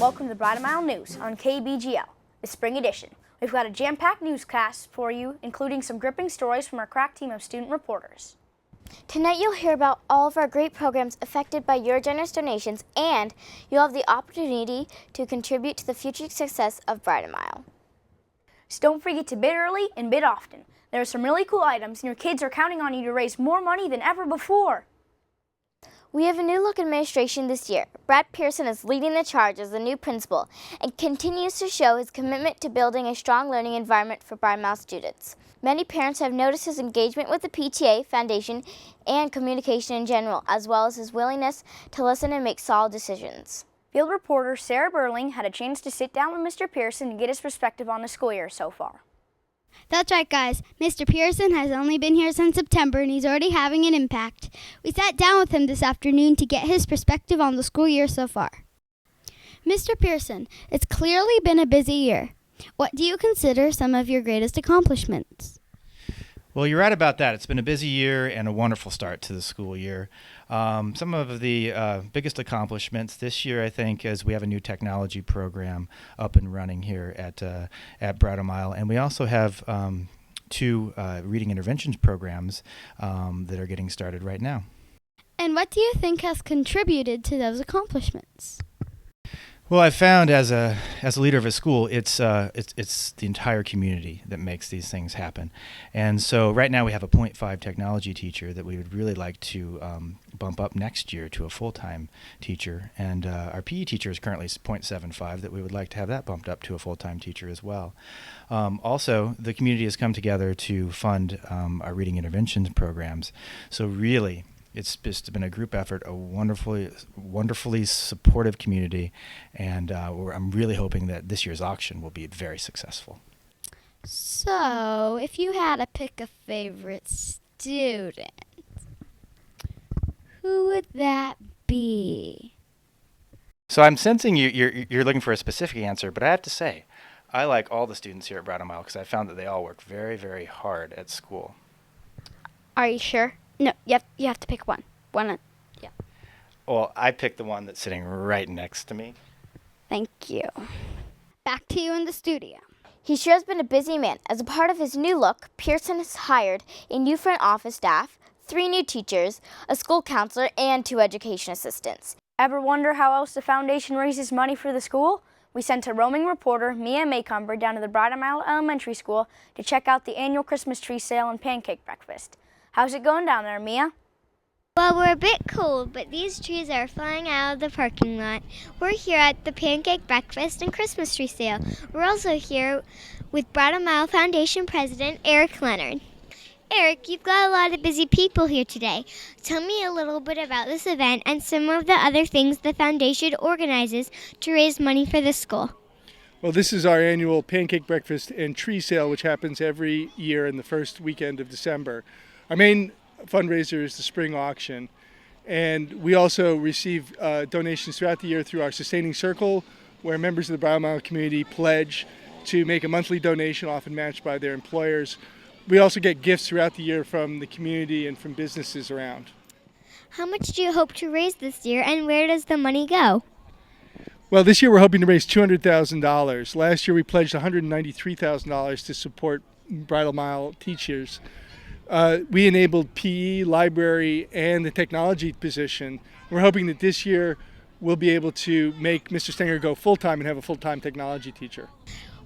welcome to the Bridlemile News on KBGL, the spring edition. We've got a jam-packed newscast for you, including some gripping stories from our crack team of student reporters. Tonight you'll hear about all of our great programs affected by your generous donations, and you'll have the opportunity to contribute to the future success of Bridlemile. So don't forget to bid early and bid often. There are some really cool items, and your kids are counting on you to raise more money than ever before. We have a new look administration this year. Brad Pearson is leading the charge as the new principal and continues to show his commitment to building a strong learning environment for Bridlemile students. Many parents have noticed his engagement with the PTA, Foundation, and communication in general, as well as his willingness to listen and make solid decisions. Field reporter Sarah Burling had a chance to sit down with Mr. Pearson to get his perspective on the school year so far. That's right, guys. Mr. Pearson has only been here since September, and he's already having an impact. We sat down with him this afternoon to get his perspective on the school year so far. Mr. Pearson, it's clearly been a busy year. What do you consider some of your greatest accomplishments? Well, you're right about that. It's been a busy year and a wonderful start to the school year. Some of the biggest accomplishments this year, I think, is we have a new technology program up and running here at Bridlemile, and we also have two reading interventions programs that are getting started right now. And what do you think has contributed to those accomplishments? Well, I found as a leader of a school, it's the entire community that makes these things happen. And so right now we have a 0.5 technology teacher that we would really like to bump up next year to a full-time teacher. And our PE teacher is currently 0.75 that we would like to have that bumped up to a full-time teacher as well. Also, the community has come together to fund our reading interventions programs. So really, it's just been a group effort, a wonderfully supportive community, and I'm really hoping that this year's auction will be very successful. So, if you had to pick a favorite student, who would that be? So I'm sensing you're looking for a specific answer, but I have to say, I like all the students here at Bridlemile because I found that they all work very, very hard at school. Are you sure? No, you have to pick one. Yeah. Well, I picked the one that's sitting right next to me. Thank you. Back to you in the studio. He sure has been a busy man. As a part of his new look, Pearson has hired a new front office staff, 3 new teachers, a school counselor, and 2 education assistants. Ever wonder how else the foundation raises money for the school? We sent a roaming reporter, Mia Maycomber, down to the Bridlemile Elementary School to check out the annual Christmas tree sale and pancake breakfast. How's it going down there, Mia? Well, we're a bit cold, but these trees are flying out of the parking lot. We're here at the pancake breakfast and Christmas tree sale. We're also here with Bridlemile Foundation President Eric Leonard. Eric, you've got a lot of busy people here today. Tell me a little bit about this event and some of the other things the foundation organizes to raise money for the school. Well, this is our annual pancake breakfast and tree sale, which happens every year in the first weekend of December. Our main fundraiser is the spring auction, and we also receive donations throughout the year through our Sustaining Circle, where members of the Bridlemile community pledge to make a monthly donation, often matched by their employers. We also get gifts throughout the year from the community and from businesses around. How much do you hope to raise this year, and where does the money go? Well, this year we're hoping to raise $200,000. Last year we pledged $193,000 to support Bridlemile teachers. We enabled PE, library, and the technology position. We're hoping that this year we'll be able to make Mr. Stenger go full-time and have a full-time technology teacher.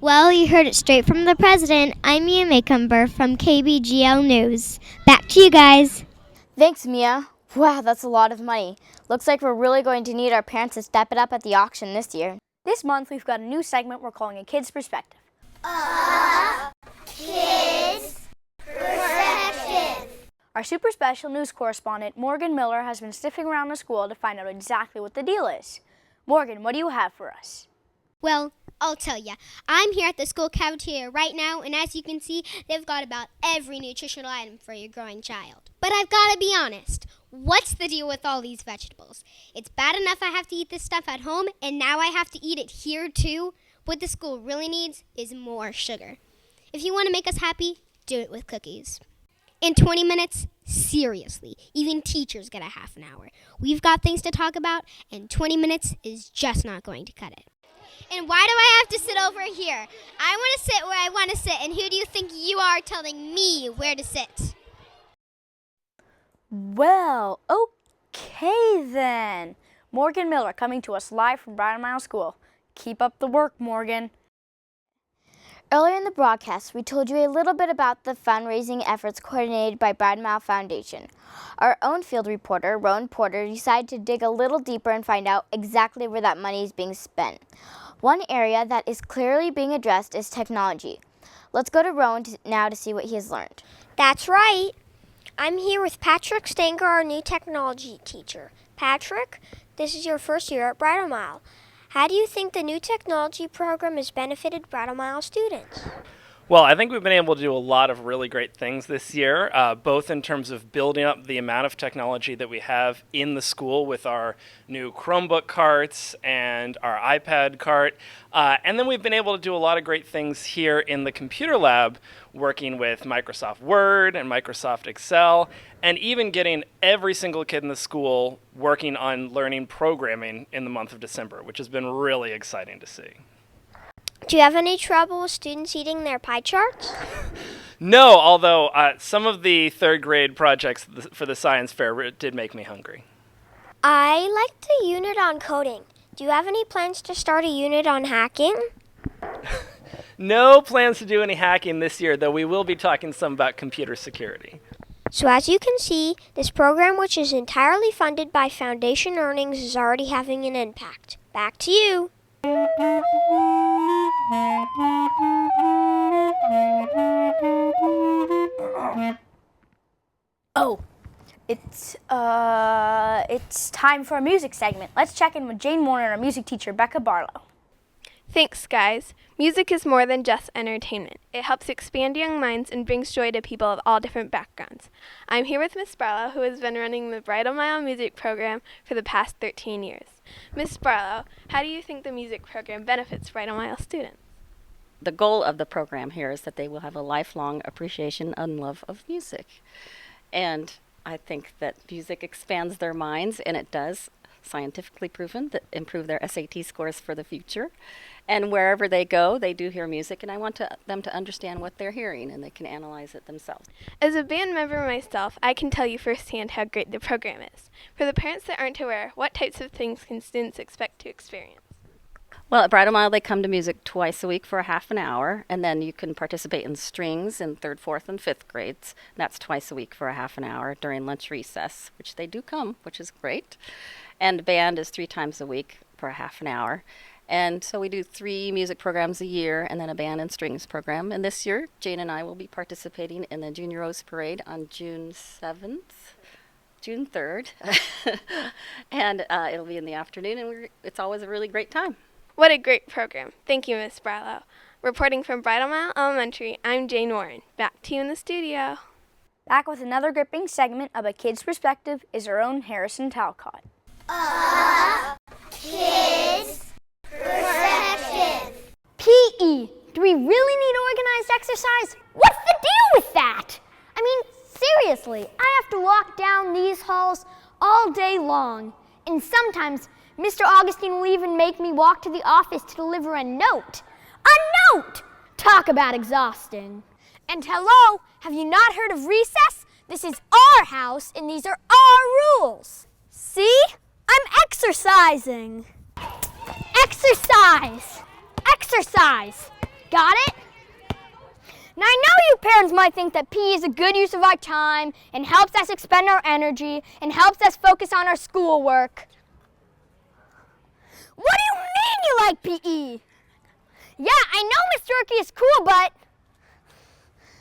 Well, you heard it straight from the president. I'm Mia Maycomber from KBGL News. Back to you guys. Thanks, Mia. Wow, that's a lot of money. Looks like we're really going to need our parents to step it up at the auction this year. This month, we've got a new segment we're calling A Kid's Perspective. Kid's Perspective. Our super special news correspondent, Morgan Miller, has been sniffing around the school to find out exactly what the deal is. Morgan, what do you have for us? Well, I'll tell ya. I'm here at the school cafeteria right now, and as you can see, they've got about every nutritional item for your growing child. But I've got to be honest. What's the deal with all these vegetables? It's bad enough I have to eat this stuff at home, and now I have to eat it here too. What the school really needs is more sugar. If you want to make us happy, do it with cookies. In 20 minutes, seriously, even teachers get a half an hour. We've got things to talk about, and 20 minutes is just not going to cut it. And why do I have to sit over here? I want to sit where I want to sit, and who do you think you are telling me where to sit? Well, okay then. Morgan Miller coming to us live from Bridlemile School. Keep up the work, Morgan. Earlier in the broadcast, we told you a little bit about the fundraising efforts coordinated by Bridlemile Foundation. Our own field reporter, Rowan Porter, decided to dig a little deeper and find out exactly where that money is being spent. One area that is clearly being addressed is technology. Let's go to Rowan now to see what he has learned. That's right. I'm here with Patrick Stenger, our new technology teacher. Patrick, this is your first year at Bridlemile. How do you think the new technology program has benefited Bridlemile students? Well, I think we've been able to do a lot of really great things this year, both in terms of building up the amount of technology that we have in the school with our new Chromebook carts and our iPad cart. And then we've been able to do a lot of great things here in the computer lab, working with Microsoft Word and Microsoft Excel, and even getting every single kid in the school working on learning programming in the month of December, which has been really exciting to see. Do you have any trouble with students eating their pie charts? No, although some of the third grade projects for the science fair did make me hungry. I liked the unit on coding. Do you have any plans to start a unit on hacking? No plans to do any hacking this year, though we will be talking some about computer security. So as you can see, this program, which is entirely funded by foundation earnings, is already having an impact. Back to you. Oh, it's time for a music segment. Let's check in with Jane Warner and our music teacher, BECCA BARLOW. Thanks, guys. Music is more than just entertainment. It helps expand young minds and brings joy to people of all different backgrounds. I'm here with Miss Barlow, who has been running the Bridlemile music program for the past 13 years. Miss Barlow, how do you think the music program benefits Bridlemile students? The goal of the program here is that they will have a lifelong appreciation and love of music. And I think that music expands their minds, and it does, scientifically proven, that improve their SAT scores for the future. And wherever they go, they do hear music, and I want them to understand what they're hearing, and they can analyze it themselves. As a band member myself, I can tell you firsthand how great the program is. For the parents that aren't aware, what types of things can students expect to experience? Well, at Bridlemile, they come to music twice a week for a half an hour, and then you can participate in strings in 3rd, 4th, and 5th grades. That's twice a week for a half an hour during lunch recess, which they do come, which is great. And band is 3 times a week for a half an hour. And so we do 3 music programs a year and then a band and strings program. And this year, Jane and I will be participating in the Junior Rose Parade on June 7th, June 3rd. And it'll be in the afternoon, and it's always a really great time. What a great program. Thank you, Miss Barlow. Reporting from Bridlemile Elementary, I'm Jane Warren. Back to you in the studio. Back with another gripping segment of A Kid's Perspective is our own Harrison Talcott. A Kid's Perspective. PE. Do we really need organized exercise? What's the deal with that? I mean, seriously, I have to walk down these halls all day long. And sometimes Mr. Augustine will even make me walk to the office to deliver a note. A note! Talk about exhausting. And hello, have you not heard of recess? This is our house and these are our rules. See? I'm exercising. Exercise. Exercise. Got it? Now I know you parents might think that PE is a good use of our time and helps us expend our energy and helps us focus on our schoolwork. What do you mean you like PE? Yeah, I know Miss Turkey is cool, but...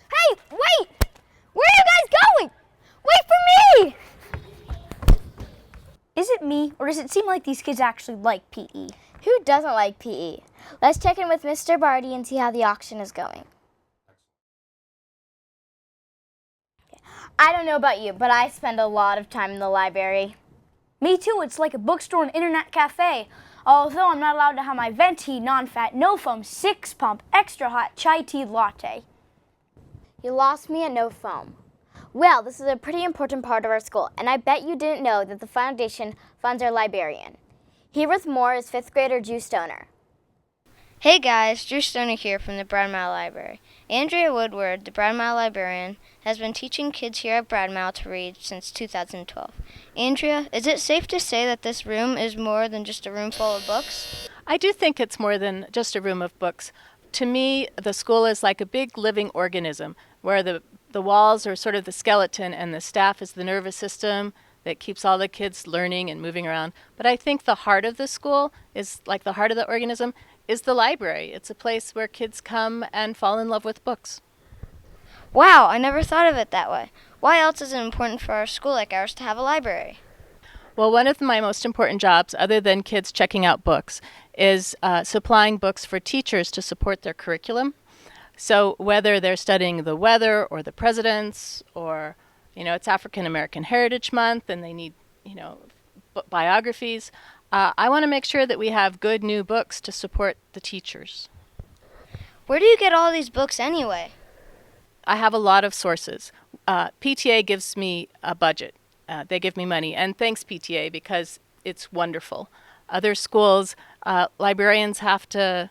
Hey, wait! Where are you guys going? Wait for me! Is it me, or does it seem like these kids actually like PE? Who doesn't like PE? Let's check in with Mr. Barty and see how the auction is going. I don't know about you, but I spend a lot of time in the library. Me too, it's like a bookstore and internet cafe. Although I'm not allowed to have my venti, non-fat, no-foam, 6-pump, extra hot chai tea latte. You lost me at no foam. Well, this is a pretty important part of our school, and I bet you didn't know that the foundation funds our librarian. Here with more is 5th grader Drew Stoner. Hey guys, Drew Stoner here from the Bridlemile Library. Andrea Woodward, the Bridlemile librarian, has been teaching kids here at Bridlemile to read since 2012. Andrea, is it safe to say that this room is more than just a room full of books? I do think it's more than just a room of books. To me, the school is like a big living organism where the walls are sort of the skeleton and the staff is the nervous system that keeps all the kids learning and moving around. But I think the heart of the school is like the heart of the organism is the library. It's a place where kids come and fall in love with books. Wow, I never thought of it that way. Why else is it important for a school like ours to have a library? Well, one of my most important jobs, other than kids checking out books, is supplying books for teachers to support their curriculum. So whether they're studying the weather or the presidents or, it's African American Heritage Month and they need, biographies, I want to make sure that we have good new books to support the teachers. Where do you get all these books anyway? I have a lot of sources. PTA gives me a budget. They give me money, and thanks PTA because it's wonderful. Other schools, librarians have to,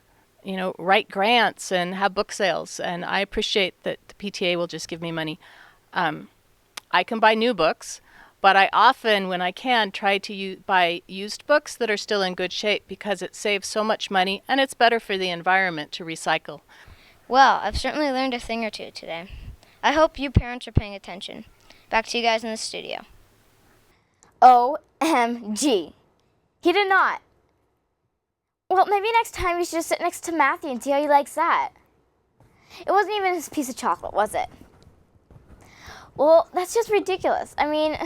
write grants and have book sales, and I appreciate that the PTA will just give me money. I can buy new books, but I often, when I can, try to buy used books that are still in good shape because it saves so much money and it's better for the environment to recycle. Well, I've certainly learned a thing or two today. I hope you parents are paying attention. Back to you guys in the studio. OMG. He did not. Well, maybe next time you should just sit next to Matthew and see how he likes that. It wasn't even his piece of chocolate, was it? Well, that's just ridiculous. I mean...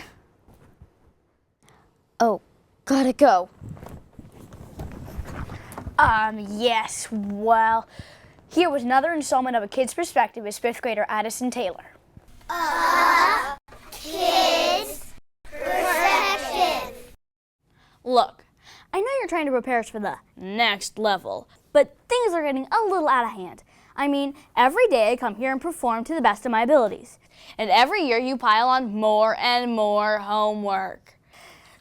Oh, gotta go. Yes, well, here was another installment of A Kid's Perspective with 5th grader Addison Taylor. A Kid's Perspective. Look, I know you're trying to prepare us for the next level, but things are getting a little out of hand. I mean, every day I come here and perform to the best of my abilities. And every year you pile on more and more homework.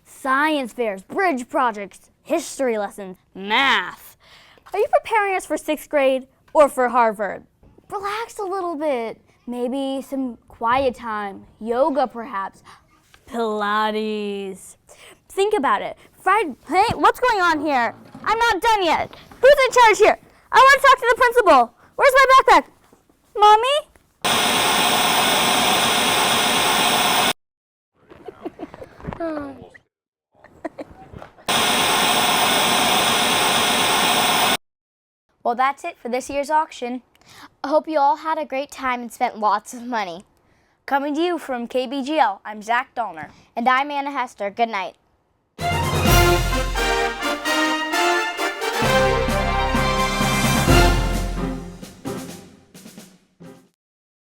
Science fairs, bridge projects, history lessons, math. Are you preparing us for 6th grade or for Harvard? Relax a little bit. Maybe some quiet time, yoga perhaps, Pilates. Think about it. Hey, what's going on here? I'm not done yet. Who's in charge here? I want to talk to the principal. Where's my backpack? Mommy? Well, that's it for this year's auction. I hope you all had a great time and spent lots of money. Coming to you from KBGL, I'm Zach Dahlner. And I'm Anna Hester. Good night.